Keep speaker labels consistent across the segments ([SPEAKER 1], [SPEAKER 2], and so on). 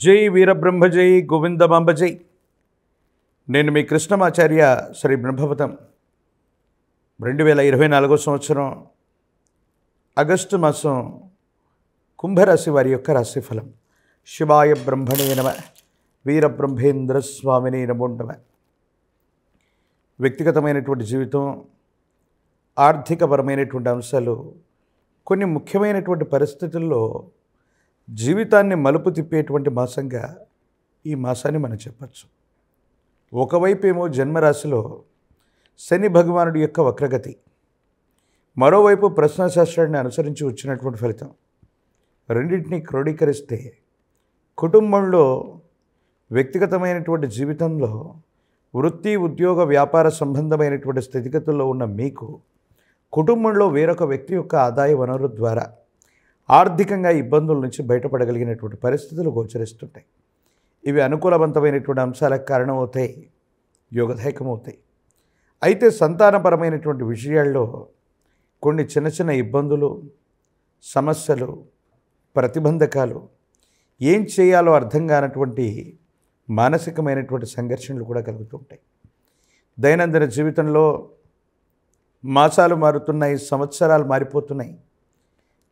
[SPEAKER 1] జై వీరబ్రహ్మ జై గోవిందమాంబ జై. నేను మీ కృష్ణమాచార్య శ్రీ బ్రహ్మవతం. 2024 సంవత్సరం ఆగస్టు మాసం కుంభరాశి వారి యొక్క రాశిఫలం. శివాయ బ్రహ్మణే నమ. వీరబ్రహ్మేంద్ర స్వామిని నమో నమః. వ్యక్తిగతమైనటువంటి జీవితం, ఆర్థికపరమైనటువంటి అంశాలు, కొన్ని ముఖ్యమైనటువంటి పరిస్థితుల్లో జీవితాన్ని మలుపు తిప్పేటువంటి మాసంగా ఈ మాసాన్ని మనం చెప్పచ్చు. ఒకవైపు ఏమో జన్మరాశిలో శని భగవానుడి యొక్క వక్రగతి, మరోవైపు ప్రశ్నాశాస్త్రాన్ని అనుసరించి వచ్చినటువంటి ఫలితం. రెండింటినీ క్రోడీకరిస్తే కుటుంబంలో, వ్యక్తిగతమైనటువంటి జీవితంలో, వృత్తి ఉద్యోగ వ్యాపార సంబంధమైనటువంటి స్థితిగతుల్లో ఉన్న మీకు కుటుంబంలో వేరొక వ్యక్తి యొక్క ఆదాయ వనరు ద్వారా ఆర్థికంగా ఇబ్బందుల నుంచి బయటపడగలిగినటువంటి పరిస్థితులు గోచరిస్తుంటాయి. ఇవి అనుకూలవంతమైనటువంటి అంశాలకు కారణమవుతాయి, యోగదాయకమవుతాయి. అయితే సంతానపరమైనటువంటి విషయాల్లో కొన్ని చిన్న చిన్న ఇబ్బందులు, సమస్యలు, ప్రతిబంధకాలు, ఏం చేయాలో అర్థం కానటువంటి మానసికమైనటువంటి సంఘర్షణలు కూడా కలుగుతుంటాయి. దైనందిన జీవితంలో మాసాలు మారుతున్నాయి, సంవత్సరాలు మారిపోతున్నాయి.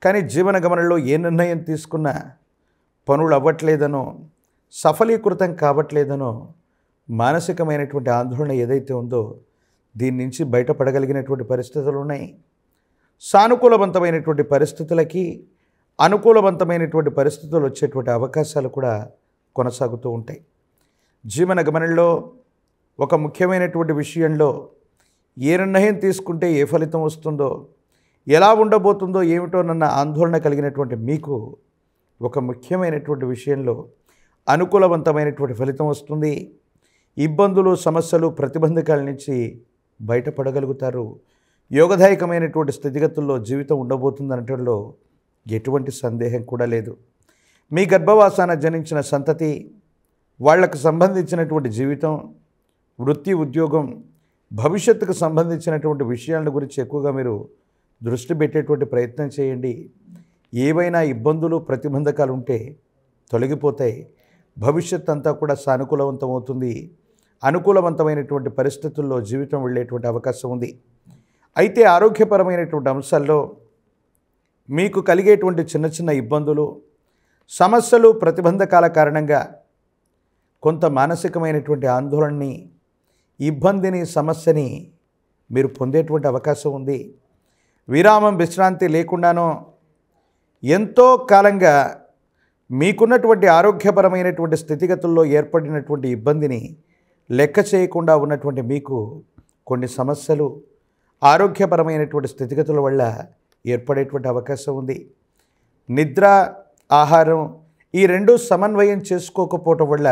[SPEAKER 1] కానీ జీవన గమనంలో ఏ నిర్ణయం తీసుకున్నా పనులు అవ్వట్లేదనో, సఫలీకృతం కావట్లేదనో మానసికమైనటువంటి ఆందోళన ఏదైతే ఉందో దీని నుంచి బయటపడగలిగినటువంటి పరిస్థితులు ఉన్నాయి. సానుకూలవంతమైనటువంటి పరిస్థితులకి అనుకూలవంతమైనటువంటి పరిస్థితులు వచ్చేటువంటి అవకాశాలు కూడా కొనసాగుతూ ఉంటాయి. జీవన గమనంలో ఒక ముఖ్యమైనటువంటి విషయంలో ఏ నిర్ణయం తీసుకుంటే ఏ ఫలితం వస్తుందో, ఎలా ఉండబోతుందో ఏమిటోనన్న ఆందోళన కలిగినటువంటి మీకు ఒక ముఖ్యమైనటువంటి విషయంలో అనుకూలవంతమైనటువంటి ఫలితం వస్తుంది. ఇబ్బందులు, సమస్యలు, ప్రతిబంధకాల నుంచి బయటపడగలుగుతారు. యోగదాయకమైనటువంటి స్థితిగతుల్లో జీవితం ఉండబోతుందనటంలో ఎటువంటి సందేహం కూడా లేదు. మీ గర్భవాసాన జనించిన సంతతి, వాళ్లకు సంబంధించినటువంటి జీవితం, వృత్తి ఉద్యోగం, భవిష్యత్తుకు సంబంధించినటువంటి విషయాల గురించి ఎక్కువగా మీరు దృష్టి పెట్టేటువంటి ప్రయత్నం చేయండి. ఏవైనా ఇబ్బందులు, ప్రతిబంధకాలు ఉంటే తొలగిపోతాయి. భవిష్యత్ అంతా కూడా సానుకూలవంతమవుతుంది. అనుకూలవంతమైనటువంటి పరిస్థితుల్లో జీవితం వెళ్ళేటువంటి అవకాశం ఉంది. అయితే ఆరోగ్యపరమైనటువంటి అంశాల్లో మీకు కలిగేటువంటి చిన్న చిన్న ఇబ్బందులు, సమస్యలు, ప్రతిబంధకాల కారణంగా కొంత మానసికమైనటువంటి ఆందోళనని, ఇబ్బందిని, సమస్యని మీరు పొందేటువంటి అవకాశం ఉంది. విరామం, విశ్రాంతి లేకుండానో ఎంతో కాలంగా మీకున్నటువంటి ఆరోగ్యపరమైనటువంటి స్థితిగతుల్లో ఏర్పడినటువంటి ఇబ్బందిని లెక్క చేయకుండా ఉన్నటువంటి మీకు కొన్ని సమస్యలు ఆరోగ్యపరమైనటువంటి స్థితిగతుల వల్ల ఏర్పడేటువంటి అవకాశం ఉంది. నిద్ర, ఆహారం ఈ రెండు సమన్వయం చేసుకోకపోవటం వల్ల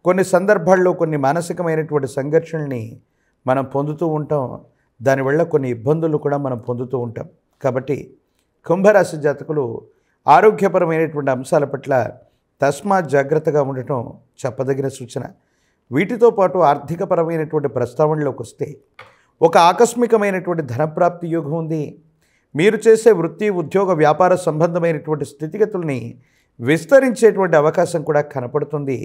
[SPEAKER 1] కొన్ని సందర్భాల్లో కొన్ని మానసికమైనటువంటి సంఘర్షణల్ని మనం పొందుతూ ఉంటాం. దానివల్ల కొన్ని ఇబ్బందులు కూడా మనం పొందుతూ ఉంటాం. కాబట్టి కుంభరాశి జాతకులు ఆరోగ్యపరమైనటువంటి అంశాల పట్ల తస్మాత్ జాగ్రత్తగా ఉండటం చెప్పదగిన సూచన. వీటితో పాటు ఆర్థికపరమైనటువంటి ప్రస్తావనలోకి వస్తే ఒక ఆకస్మికమైనటువంటి ధనప్రాప్తి యోగం ఉంది. మీరు చేసే వృత్తి ఉద్యోగ వ్యాపార సంబంధమైనటువంటి స్థితిగతుల్ని విస్తరించేటువంటి అవకాశం కూడా కనపడుతుంది.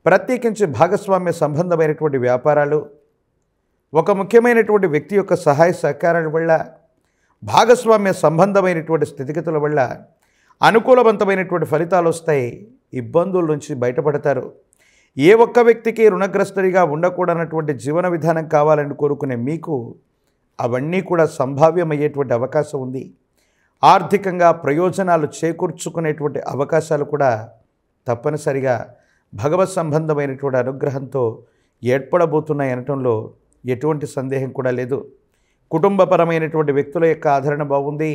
[SPEAKER 1] ప్రత్యేకించి భాగస్వామ్య సంబంధమైనటువంటి వ్యాపారాలు, ఒక ముఖ్యమైనటువంటి వ్యక్తి యొక్క సహాయ సహకారాల వల్ల, భాగస్వామ్య సంబంధమైనటువంటి స్థితిగతుల వల్ల అనుకూలవంతమైనటువంటి ఫలితాలు వస్తాయి. ఇబ్బందుల నుంచి బయటపడతారు. ఏ ఒక్క వ్యక్తికి రుణగ్రస్తుడిగా ఉండకూడనటువంటి జీవన విధానం కావాలని కోరుకునే మీకు అవన్నీ కూడా సంభావ్యమయ్యేటువంటి అవకాశం ఉంది. ఆర్థికంగా ప్రయోజనాలు చేకూర్చుకునేటువంటి అవకాశాలు కూడా తప్పనిసరిగా భగవత్ సంబంధమైనటువంటి అనుగ్రహంతో ఏర్పడబోతున్నాయి అనటంలో ఎటువంటి సందేహం కూడా లేదు. కుటుంబపరమైనటువంటి వ్యక్తుల యొక్క ఆదరణ బాగుంది.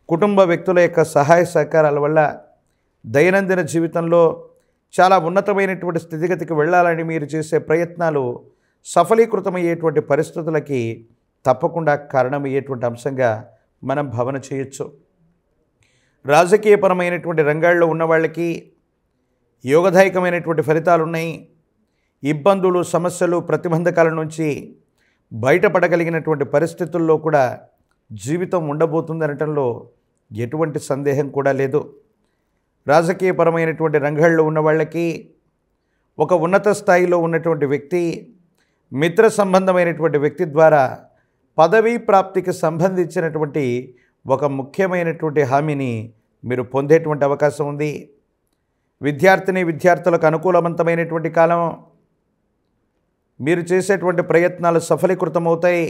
[SPEAKER 1] కుటుంబ వ్యక్తుల యొక్క సహాయ సహకారాల వల్ల దైనందిన జీవితంలో చాలా ఉన్నతమైనటువంటి స్థితిగతికి వెళ్ళాలని మీరు చేసే ప్రయత్నాలు సఫలీకృతమయ్యేటువంటి పరిస్థితులకి తప్పకుండా కారణమయ్యేటువంటి అంశంగా మనం భావన చేయొచ్చు. రాజకీయపరమైనటువంటి రంగాల్లో ఉన్న వాళ్ళకి యోగదాయకమైనటువంటి ఫలితాలు ఉన్నాయి. ఇబ్బందులు, సమస్యలు, ప్రతిబంధకాల నుంచి బయటపడగలిగినటువంటి పరిస్థితుల్లో కూడా జీవితం ఉండబోతుందనటంలో ఎటువంటి సందేహం కూడా లేదు. రాజకీయపరమైనటువంటి రంగాల్లో ఉన్న వాళ్ళకి, ఒక ఉన్నత స్థాయిలో ఉన్నటువంటి వ్యక్తి, మిత్ర సంబంధమైనటువంటి వ్యక్తి ద్వారా పదవీ ప్రాప్తికి సంబంధించినటువంటి ఒక ముఖ్యమైనటువంటి హామీని మీరు పొందేటువంటి అవకాశం ఉంది. విద్యార్థులకు అనుకూలవంతమైనటువంటి కాలం. మీరు చేసేటువంటి ప్రయత్నాలు సఫలీకృతమవుతాయి.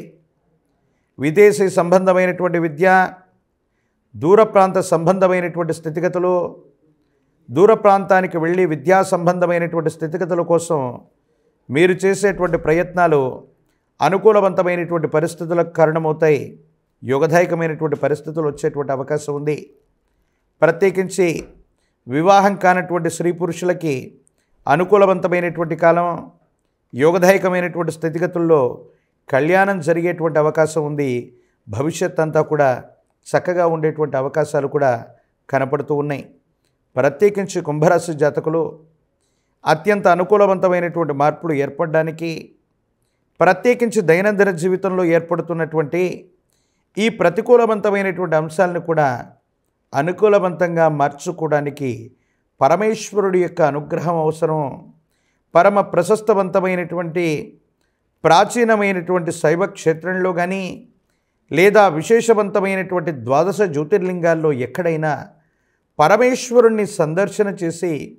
[SPEAKER 1] విదేశీ సంబంధమైనటువంటి విద్య, దూర ప్రాంత సంబంధమైనటువంటి స్థితిగతులు, దూర ప్రాంతానికి వెళ్ళి విద్యా సంబంధమైనటువంటి స్థితిగతుల కోసం మీరు చేసేటువంటి ప్రయత్నాలు అనుకూలవంతమైనటువంటి పరిస్థితులకు కారణమవుతాయి. యోగదాయకమైనటువంటి పరిస్థితులు వచ్చేటువంటి అవకాశం ఉంది. ప్రత్యేకించి వివాహం కానటువంటి స్త్రీ పురుషులకి అనుకూలవంతమైనటువంటి కాలం. యోగదాయకమైనటువంటి స్థితిగతుల్లో కళ్యాణం జరిగేటువంటి అవకాశం ఉంది. భవిష్యత్ అంతా కూడా చక్కగా ఉండేటువంటి అవకాశాలు కూడా కనపడుతూ ఉన్నాయి. ప్రత్యేకించి కుంభరాశి జాతకులు అత్యంత అనుకూలవంతమైనటువంటి మార్పులు ఏర్పడడానికి, ప్రత్యేకించి దైనందిన జీవితంలో ఏర్పడుతున్నటువంటి ఈ ప్రతికూలవంతమైనటువంటి అంశాలను కూడా అనుకూలవంతంగా మార్చుకోవడానికి పరమేశ్వరుడి యొక్క అనుగ్రహం అవసరం. పరమ ప్రశస్తవంతమైనటువంటి ప్రాచీనమైనటువంటి శైవ క్షేత్రంలో కానీ, లేదా విశేషవంతమైనటువంటి ద్వాదశ జ్యోతిర్లింగాల్లో ఎక్కడైనా పరమేశ్వరుణ్ణి సందర్శన చేసి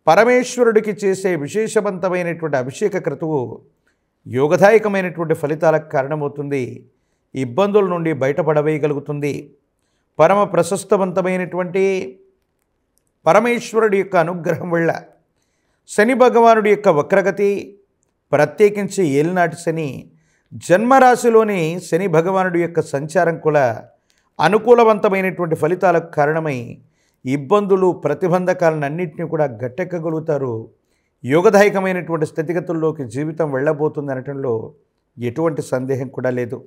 [SPEAKER 1] పరమేశ్వరుడికి చేసే విశేషవంతమైనటువంటి అభిషేక క్రతువు యోగదాయకమైనటువంటి ఫలితాలకు కారణమవుతుంది. ఇబ్బందుల నుండి బయటపడవేయగలుగుతుంది. పరమ ప్రశస్తవంతమైనటువంటి పరమేశ్వరుడి యొక్క అనుగ్రహం వల్ల శని భగవానుడి యొక్క వక్రగతి, ప్రత్యేకించి ఏలినాటి శని, జన్మరాశిలోని శని భగవానుడి యొక్క సంచారం కూడా అనుకూలవంతమైనటువంటి ఫలితాలకు కారణమై ఇబ్బందులు, ప్రతిబంధకాలన్నింటినీ కూడా గట్టెక్కగలుగుతారు. యోగదాయకమైనటువంటి స్థితిగతుల్లోకి జీవితం వెళ్ళబోతుంది అనటంలో ఎటువంటి సందేహం కూడా లేదు.